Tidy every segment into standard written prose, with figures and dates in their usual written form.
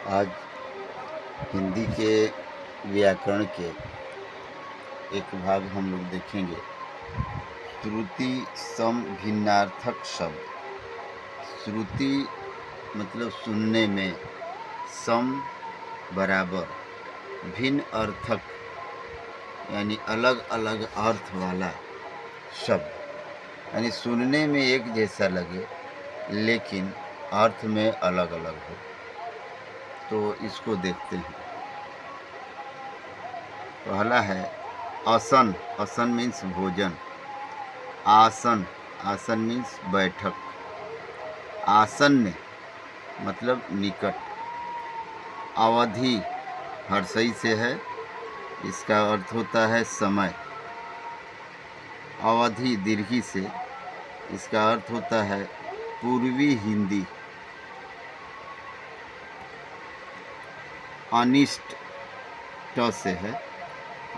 आज हिंदी के व्याकरण के एक भाग हम लोग देखेंगे। श्रुति सम भिन्नार्थक शब्द। श्रुति मतलब सुनने में, सम बराबर, भिन्न अर्थक यानी अलग अलग अर्थ वाला शब्द, यानी सुनने में एक जैसा लगे लेकिन अर्थ में अलग अलग हो। तो इसको देखते हैं। पहला है आसन। आसन मीन्स भोजन। आसन, आसन मीन्स बैठक। आसन्न मतलब निकट। अवधि हर्षई से है, इसका अर्थ होता है समय। अवधि दीर्घी से, इसका अर्थ होता है पूर्वी हिंदी। अनिष्ट ट से है।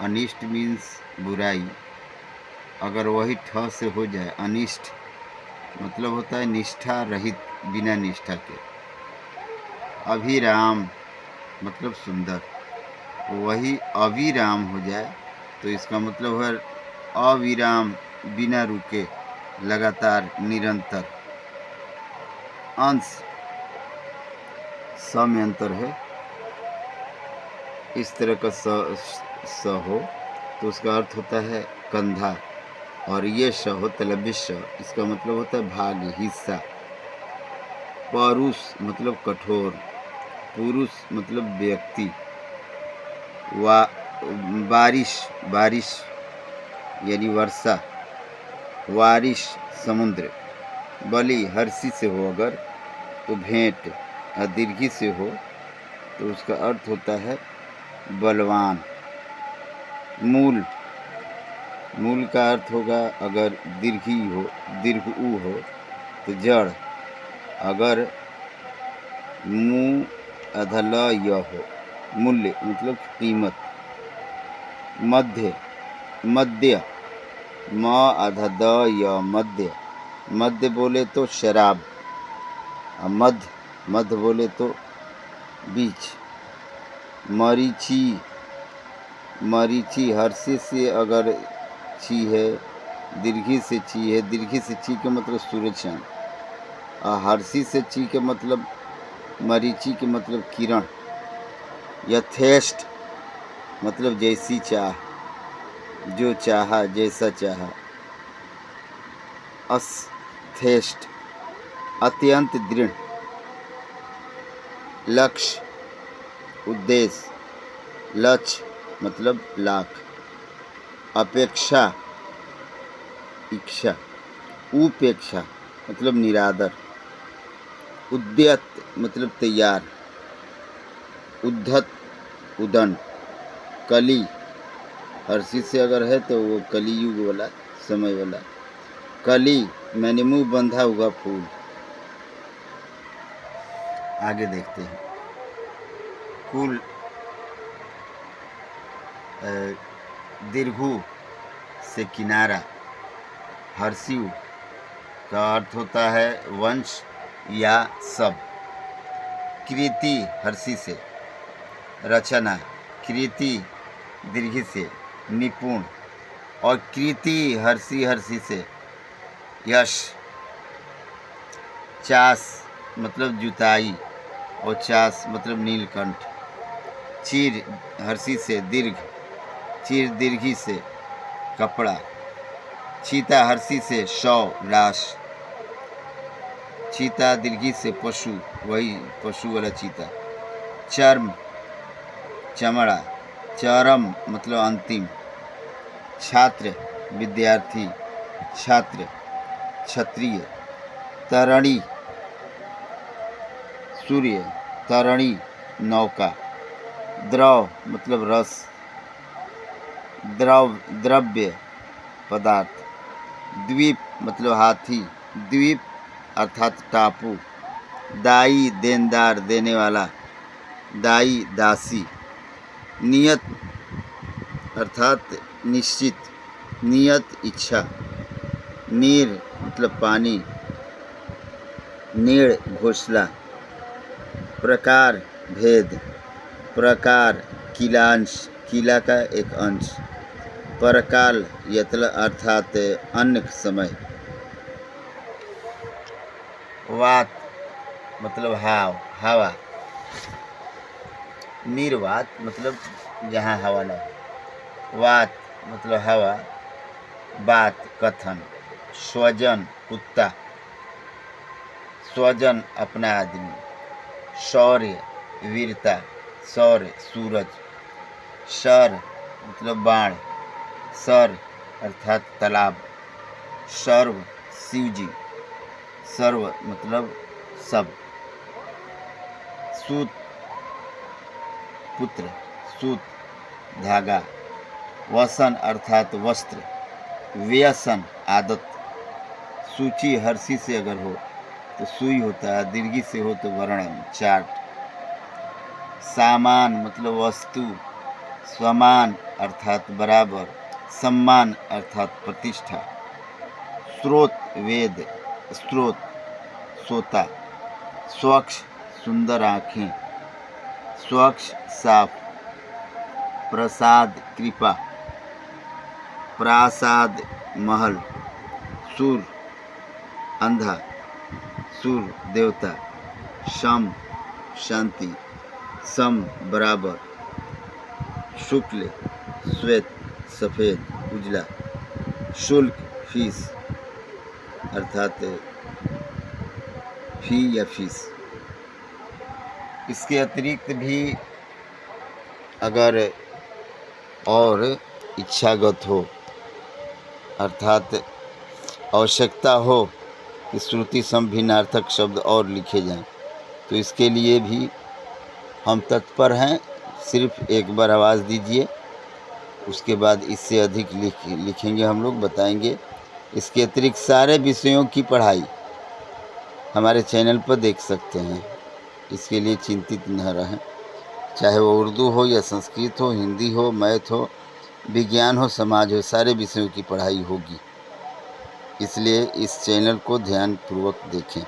अनिष्ट मीन्स बुराई, अगर वही ठ से हो जाए अनिष्ट मतलब होता है निष्ठा रहित, बिना निष्ठा के। अभिराम मतलब सुंदर, वही अविराम हो जाए तो इसका मतलब है अविराम, बिना रुके, लगातार, निरंतर। अंश स में अंतर है, इस तरह का स हो तो उसका अर्थ होता है कंधा, और ये श हो तलबिश, इसका मतलब होता है भाग, हिस्सा। परुष मतलब कठोर, पुरुष मतलब व्यक्ति। बारिश, बारिश यानी वर्षा। वारिश समुद्र। बलि हर्षी से हो अगर तो भेंट, और दीर्घी से हो तो उसका अर्थ होता है बलवान। मूल, मूल का अर्थ होगा अगर दीर्घी हो, दीर्घ ऊ हो तो जड़, अगर मुँह अधल य हो, मूल्य मतलब कीमत। मध्य, मध्य म अध द य, मध्य। मध्य बोले तो शराब, और मध्य, मध्य बोले तो बीच। मरीची, मरीची हर्षी से अगर ची है, दीर्घी से ची है, दीर्घी से ची का मतलब सूरज चांद, और हर्षी से ची के मतलब मरीची के मतलब किरण। यथेष्ट मतलब जैसी चाह, जो चाहा, जैसा चाहा। अस्थेष्ट अत्यंत दृढ़। लक्ष्य उद्देश्य, लक्ष्य मतलब लाख। अपेक्षा इच्छा। उपेक्षा मतलब निरादर। उद्यत मतलब तैयार। उद्धत उदंड। कली हर्षी से अगर है तो वो कलियुग वाला, समय वाला। कली मैंने मुंह बंधा हुआ फूल। आगे देखते हैं। कुल दीर्घु से किनारा। हर्षियु का अर्थ होता है वंश या सब। कृति हर्षी से रचना। कृति दीर्घी से निपुण, और कृति हर्षी हर्षी से यश। चास मतलब जुताई, और चास मतलब नीलकंठ। चीर हर्षी से दीर्घ, चीर दीर्घी से कपड़ा। चीता हर्षी से शव, लाश। चीता दीर्घी से पशु, वही पशु वाला चीता। चर्म चमड़ा। चरम मतलब अंतिम। छात्र विद्यार्थी, छात्र। क्षत्रिय। तरणी सूर्य, तरणी नौका। द्रव मतलब रस। द्रव्य पदार्थ। द्वीप मतलब हाथी। द्वीप अर्थात टापू। दाई देनदार, देने वाला। दाई दासी। नियत अर्थात निश्चित। नियत इच्छा। नीर मतलब पानी। नीड़ घोंसला। प्रकार भेद। प्रकार किलांश, किला का एक अंश। परकाल अर्थात अन्य समय। वात मतलब हवा। निर्वात मतलब जहाँ हवा न हो। वात मतलब हवा। बात कथन। स्वजन कुत्ता। स्वजन अपना आदमी। शौर्य वीरता। शौर्य सूरज। शर मतलब बाण। सर अर्थात तालाब। सर्व शिवजी। सर्व मतलब सब। सूत पुत्र। सूत धागा। वसन अर्थात वस्त्र। व्यसन आदत। सूची हर्षी से अगर हो तो सुई होता है, दीर्घी से हो तो वर्णन चार्ट। सामान मतलब वस्तु। समान अर्थात बराबर। सम्मान अर्थात प्रतिष्ठा। स्रोत वेद। स्रोत सोता। स्वच्छ सुंदर आँखें। स्वच्छ साफ। प्रसाद कृपा। प्रासाद महल। सूर अंधा। सूर देवता। शम शांति। सम बराबर। शुक्ल श्वेत सफ़ेद उजला। शुल्क फीस अर्थात फी या फीस। इसके अतिरिक्त भी अगर और इच्छागत हो अर्थात आवश्यकता हो कि श्रुति सम भिन्नार्थक शब्द और लिखे जाएं तो इसके लिए भी हम तत्पर हैं। सिर्फ एक बार आवाज़ दीजिए, उसके बाद इससे अधिक लिखेंगे हम लोग, बताएंगे। इसके अतिरिक्त सारे विषयों की पढ़ाई हमारे चैनल पर देख सकते हैं। इसके लिए चिंतित न रहें, चाहे वो उर्दू हो या संस्कृत हो, हिंदी हो, मैथ हो, विज्ञान हो, समाज हो, सारे विषयों की पढ़ाई होगी। इसलिए इस चैनल को ध्यानपूर्वक देखें।